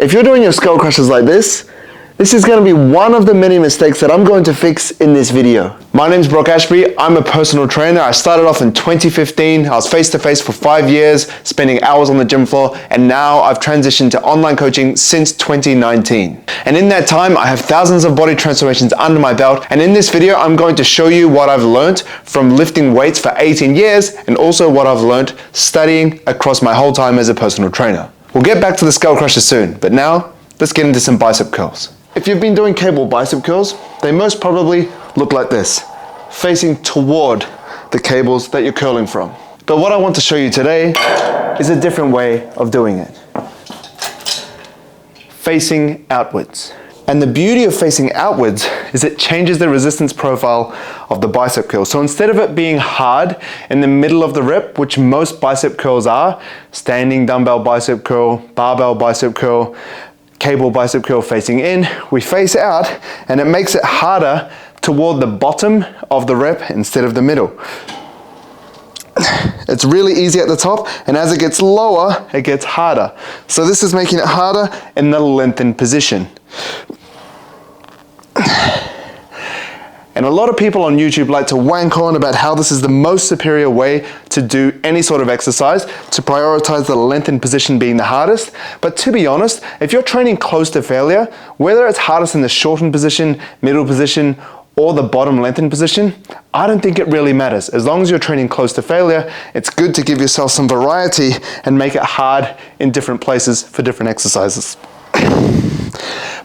If you're doing your skull crushes like this is going to be one of the many mistakes that I'm going to fix in this video. My name's Brock Ashby. I'm a personal trainer. I started off in 2015. I was face-to-face for 5 years, spending hours on the gym floor, and now I've transitioned to online coaching since 2019. And in that time, I have thousands of body transformations under my belt, and in this video, I'm going to show you what I've learned from lifting weights for 18 years, and also what I've learned studying across my whole time as a personal trainer. We'll get back to the skull crushes soon, but now, let's get into some bicep curls. If you've been doing cable bicep curls, they most probably look like this, facing toward the cables that you're curling from. But what I want to show you today is a different way of doing it. Facing outwards. And the beauty of facing outwards is it changes the resistance profile of the bicep curl. So instead of it being hard in the middle of the rep, which most bicep curls are, standing dumbbell bicep curl, barbell bicep curl, cable bicep curl facing in, we face out and it makes it harder toward the bottom of the rep instead of the middle. It's really easy at the top, and as it gets lower, it gets harder. So this is making it harder in the lengthened position. And a lot of people on YouTube like to wank on about how this is the most superior way to do any sort of exercise, to prioritize the lengthened position being the hardest. But to be honest, if you're training close to failure, whether it's hardest in the shortened position, middle position, or the bottom lengthened position, I don't think it really matters. As long as you're training close to failure, it's good to give yourself some variety and make it hard in different places for different exercises.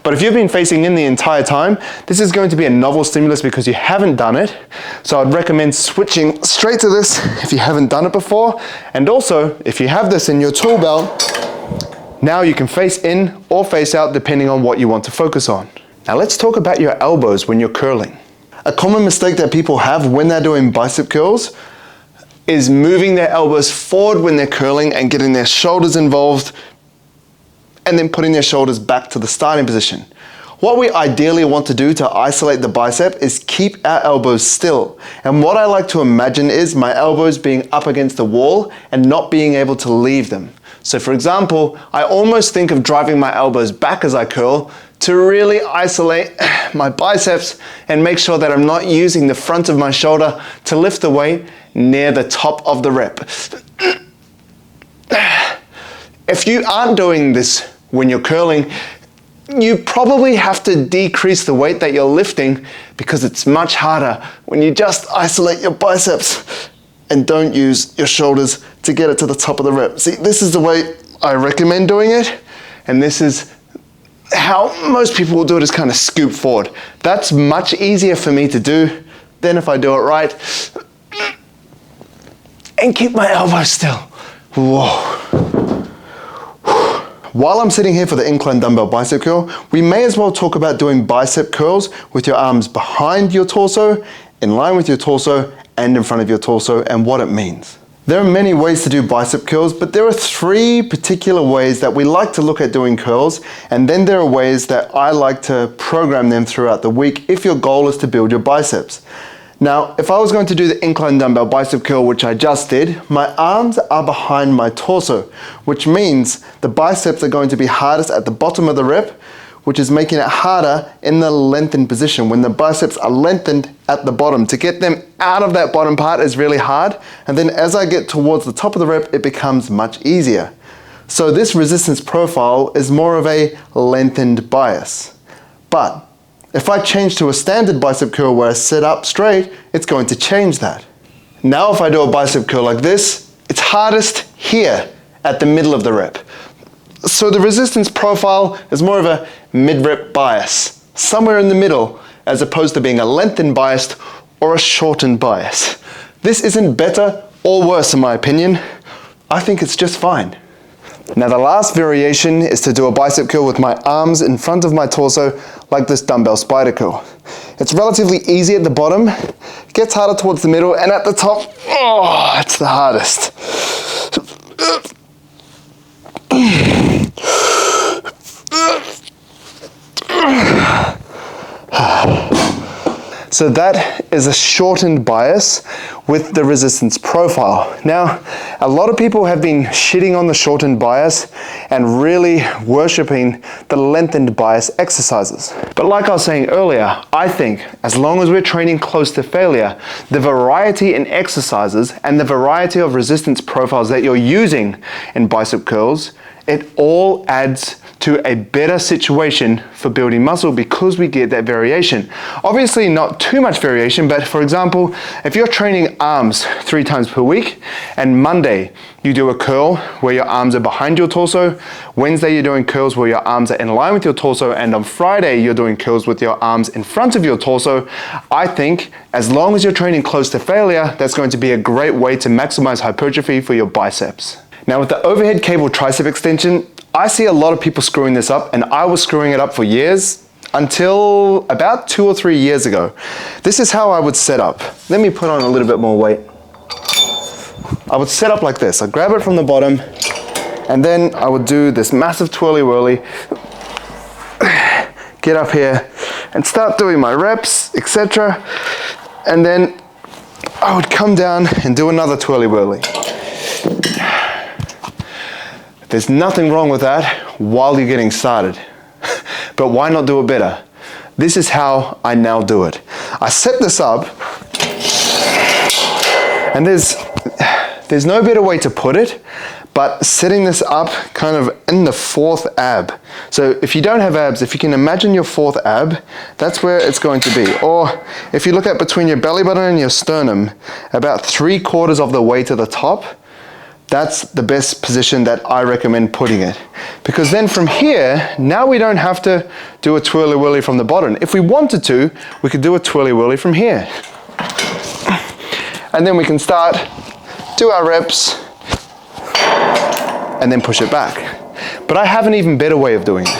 But if you've been facing in the entire time, this is going to be a novel stimulus because you haven't done it. So I'd recommend switching straight to this if you haven't done it before. And also, if you have this in your tool belt, now you can face in or face out depending on what you want to focus on. Now let's talk about your elbows when you're curling. A common mistake that people have when they're doing bicep curls is moving their elbows forward when they're curling and getting their shoulders involved, and then putting their shoulders back to the starting position. What we ideally want to do to isolate the bicep is keep our elbows still. And what I like to imagine is my elbows being up against the wall and not being able to leave them. So for example, I almost think of driving my elbows back as I curl to really isolate my biceps and make sure that I'm not using the front of my shoulder to lift the weight near the top of the rep. If you aren't doing this when you're curling, you probably have to decrease the weight that you're lifting because it's much harder when you just isolate your biceps and don't use your shoulders to get it to the top of the rep. See, this is the way I recommend doing it, and this is how most people will do it, is kind of scoop forward. That's much easier for me to do than if I do it right and keep my elbows still. Whoa. While I'm sitting here for the incline dumbbell bicep curl, we may as well talk about doing bicep curls with your arms behind your torso, in line with your torso, and in front of your torso, and what it means. There are many ways to do bicep curls, but there are 3 particular ways that we like to look at doing curls, and then there are ways that I like to program them throughout the week if your goal is to build your biceps. Now, if I was going to do the incline dumbbell bicep curl, which I just did, my arms are behind my torso, which means the biceps are going to be hardest at the bottom of the rep, which is making it harder in the lengthened position. When the biceps are lengthened at the bottom, to get them out of that bottom part is really hard, and then as I get towards the top of the rep, it becomes much easier. So this resistance profile is more of a lengthened bias. But if I change to a standard bicep curl where I sit up straight, it's going to change that. Now if I do a bicep curl like this, it's hardest here at the middle of the rep. So the resistance profile is more of a mid-rep bias, somewhere in the middle, as opposed to being a lengthened bias or a shortened bias. This isn't better or worse in my opinion. I think it's just fine. Now the last variation is to do a bicep curl with my arms in front of my torso like this dumbbell spider curl. It's relatively easy at the bottom, gets harder towards the middle, and at the top, oh, it's the hardest. So that is a shortened bias with the resistance profile. Now, a lot of people have been shitting on the shortened bias and really worshipping the lengthened bias exercises. But like I was saying earlier, I think as long as we're training close to failure, the variety in exercises and the variety of resistance profiles that you're using in bicep curls, it all adds to a better situation for building muscle because we get that variation. Obviously not too much variation, but for example, if you're training arms 3 times per week and Monday you do a curl where your arms are behind your torso, Wednesday you're doing curls where your arms are in line with your torso, and on Friday you're doing curls with your arms in front of your torso, I think as long as you're training close to failure, that's going to be a great way to maximize hypertrophy for your biceps. Now with the overhead cable tricep extension, I see a lot of people screwing this up, and I was screwing it up for years until about 2 or 3 years ago. This is how I would set up. Let me put on a little bit more weight. I would set up like this. I'd grab it from the bottom, and then I would do this massive twirly whirly, get up here and start doing my reps, etc. And then I would come down and do another twirly whirly. There's nothing wrong with that while you're getting started, but why not do it better? This is how I now do it. I set this up, and there's no better way to put it, but setting this up kind of in the 4th ab. So if you don't have abs, if you can imagine your 4th ab, that's where it's going to be. Or if you look at between your belly button and your sternum, about 3/4 of the way to the top, that's the best position that I recommend putting it. Because then from here, now we don't have to do a twirly whirly from the bottom. If we wanted to, we could do a twirly whirly from here. And then we can start, do our reps, and then push it back. But I have an even better way of doing it.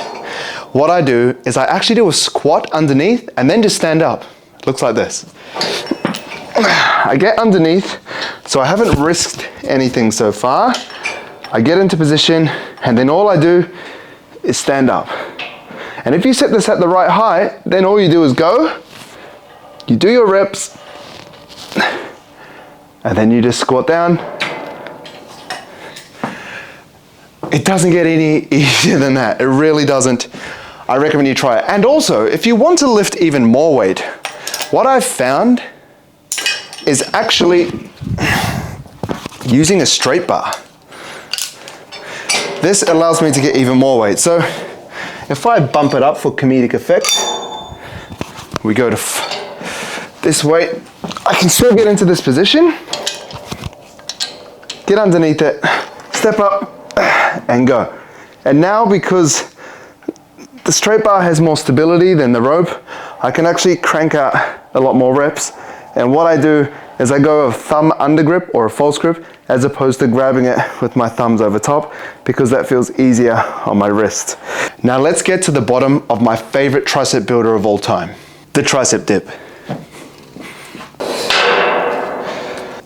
What I do is I actually do a squat underneath and then just stand up. It looks like this. I get underneath, so I haven't risked anything so far. I get into position, and then all I do is stand up. And if you set this at the right height, then all you do is go, you do your reps, and then you just squat down. It doesn't get any easier than that. It really doesn't. I recommend you try it. And also, if you want to lift even more weight, what I've found is actually using a straight bar. This allows me to get even more weight. So if I bump it up for comedic effect, we go to this weight, I can still get into this position, get underneath it, step up, and go. And now, because the straight bar has more stability than the rope, I can actually crank out a lot more reps. And what I do is I go a thumb under grip or a false grip, as opposed to grabbing it with my thumbs over top, because that feels easier on my wrist. Now let's get to the bottom of my favorite tricep builder of all time, the tricep dip.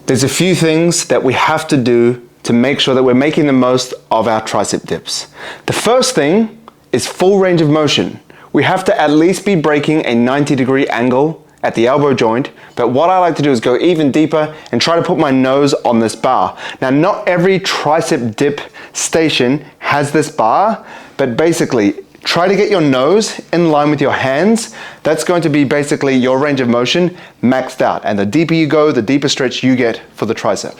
There's a few things that we have to do to make sure that we're making the most of our tricep dips. The first thing is full range of motion. We have to at least be breaking a 90-degree angle at the elbow joint, but what I like to do is go even deeper and try to put my nose on this bar. Now, not every tricep dip station has this bar, but basically try to get your nose in line with your hands. That's going to be basically your range of motion maxed out, and the deeper you go, the deeper stretch you get for the tricep.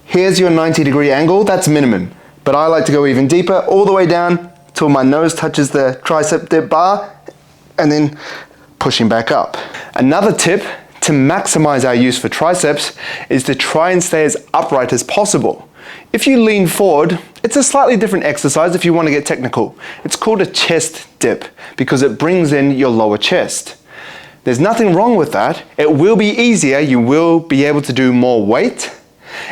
Here's your 90-degree angle, that's minimum, but I like to go even deeper, all the way down till my nose touches the tricep dip bar, and then pushing back up. Another tip to maximize our use for triceps is to try and stay as upright as possible. If you lean forward, it's a slightly different exercise if you want to get technical. It's called a chest dip because it brings in your lower chest. There's nothing wrong with that. It will be easier, you will be able to do more weight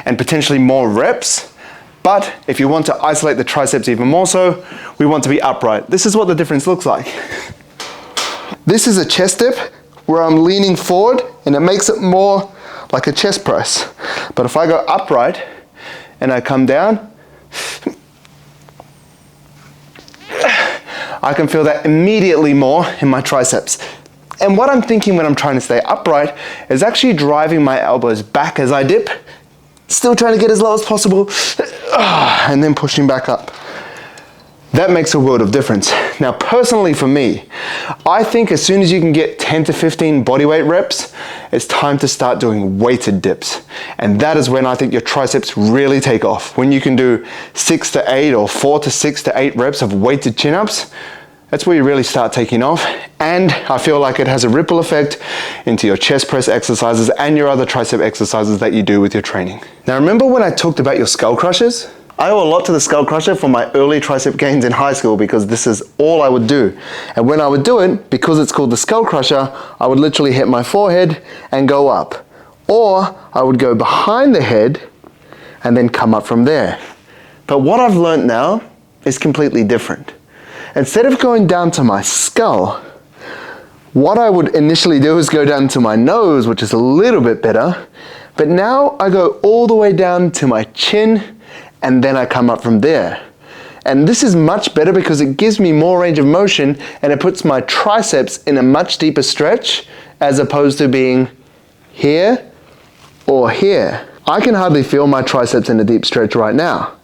and potentially more reps. But if you want to isolate the triceps even more so, we want to be upright. This is what the difference looks like. This is a chest dip where I'm leaning forward and it makes it more like a chest press. But if I go upright and I come down, I can feel that immediately more in my triceps. And what I'm thinking when I'm trying to stay upright is actually driving my elbows back as I dip, still trying to get as low as possible, and then pushing back up. That makes a world of difference. Now, personally for me, I think as soon as you can get 10 to 15 bodyweight reps, it's time to start doing weighted dips. And that is when I think your triceps really take off. When you can do 6 to 8 or 4 to 6 to 8 reps of weighted chin-ups, that's where you really start taking off. And I feel like it has a ripple effect into your chest press exercises and your other tricep exercises that you do with your training. Now, remember when I talked about your skull crushers? I owe a lot to the skull crusher for my early tricep gains in high school because this is all I would do. And when I would do it, because it's called the skull crusher, I would literally hit my forehead and go up. Or I would go behind the head and then come up from there. But what I've learned now is completely different. Instead of going down to my skull, what I would initially do is go down to my nose, which is a little bit better. But now I go all the way down to my chin, and then I come up from there. And this is much better because it gives me more range of motion and it puts my triceps in a much deeper stretch as opposed to being here or here. I can hardly feel my triceps in a deep stretch right now.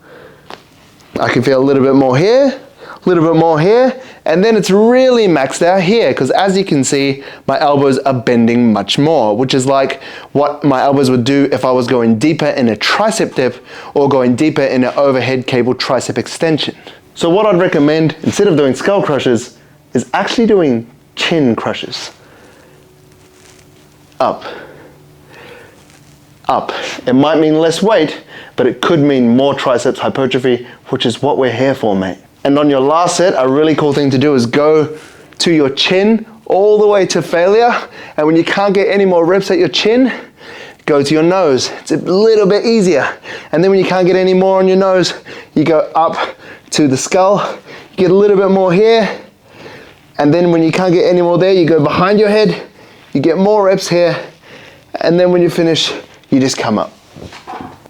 I can feel a little bit more here, a little bit more here, and then it's really maxed out here because as you can see, my elbows are bending much more, which is like what my elbows would do if I was going deeper in a tricep dip or going deeper in an overhead cable tricep extension. So what I'd recommend, instead of doing skull crushers, is actually doing chin crushes. Up. Up. It might mean less weight, but it could mean more triceps hypertrophy, which is what we're here for, mate. And on your last set, a really cool thing to do is go to your chin all the way to failure. And when you can't get any more reps at your chin, go to your nose. It's a little bit easier. And then when you can't get any more on your nose, you go up to the skull, get a little bit more here. And then when you can't get any more there, you go behind your head, you get more reps here. And then when you finish, you just come up.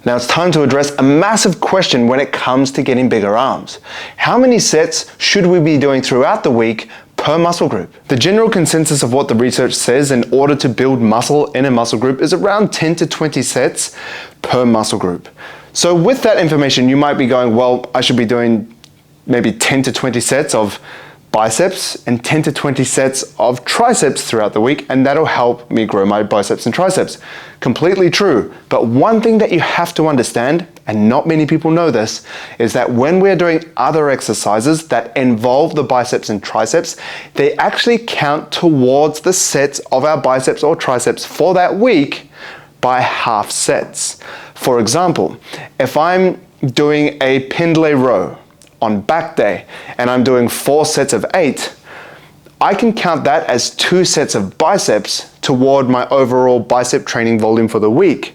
Now it's time to address a massive question when it comes to getting bigger arms. How many sets should we be doing throughout the week per muscle group? The general consensus of what the research says in order to build muscle in a muscle group is around 10 to 20 sets per muscle group. So with that information, you might be going, well, I should be doing maybe 10 to 20 sets of biceps and 10 to 20 sets of triceps throughout the week, and that'll help me grow my biceps and triceps. Completely true. But one thing that you have to understand, and not many people know this, is that when we're doing other exercises that involve the biceps and triceps, they actually count towards the sets of our biceps or triceps for that week by half sets. For example, if I'm doing a pendlay row on back day and I'm doing 4 sets of 8, I can count that as 2 sets of biceps toward my overall bicep training volume for the week.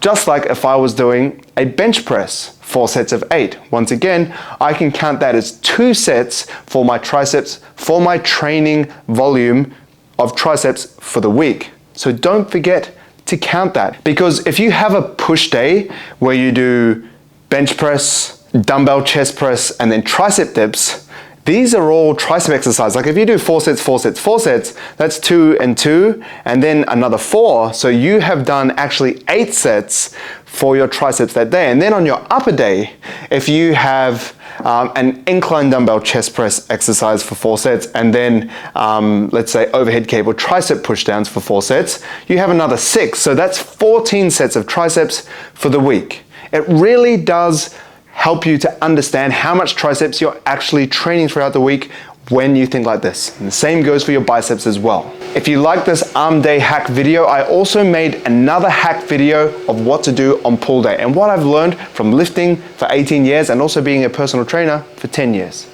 Just like if I was doing a bench press, 4 sets of 8. Once again, I can count that as 2 sets for my triceps, for my training volume of triceps for the week. So don't forget to count that, because if you have a push day where you do bench press, dumbbell chest press, and then tricep dips, these are all tricep exercises. Like if you do 4 sets, 4 sets, 4 sets, that's 2 and 2, and then another 4. So you have done actually 8 sets for your triceps that day. And then on your upper day, if you have an incline dumbbell chest press exercise for 4 sets, and then let's say overhead cable tricep pushdowns for 4 sets, you have another 6. So that's 14 sets of triceps for the week. It really does help you to understand how much triceps you're actually training throughout the week when you think like this. And the same goes for your biceps as well. If you like this arm day hack video, I also made another hack video of what to do on pull day and what I've learned from lifting for 18 years and also being a personal trainer for 10 years.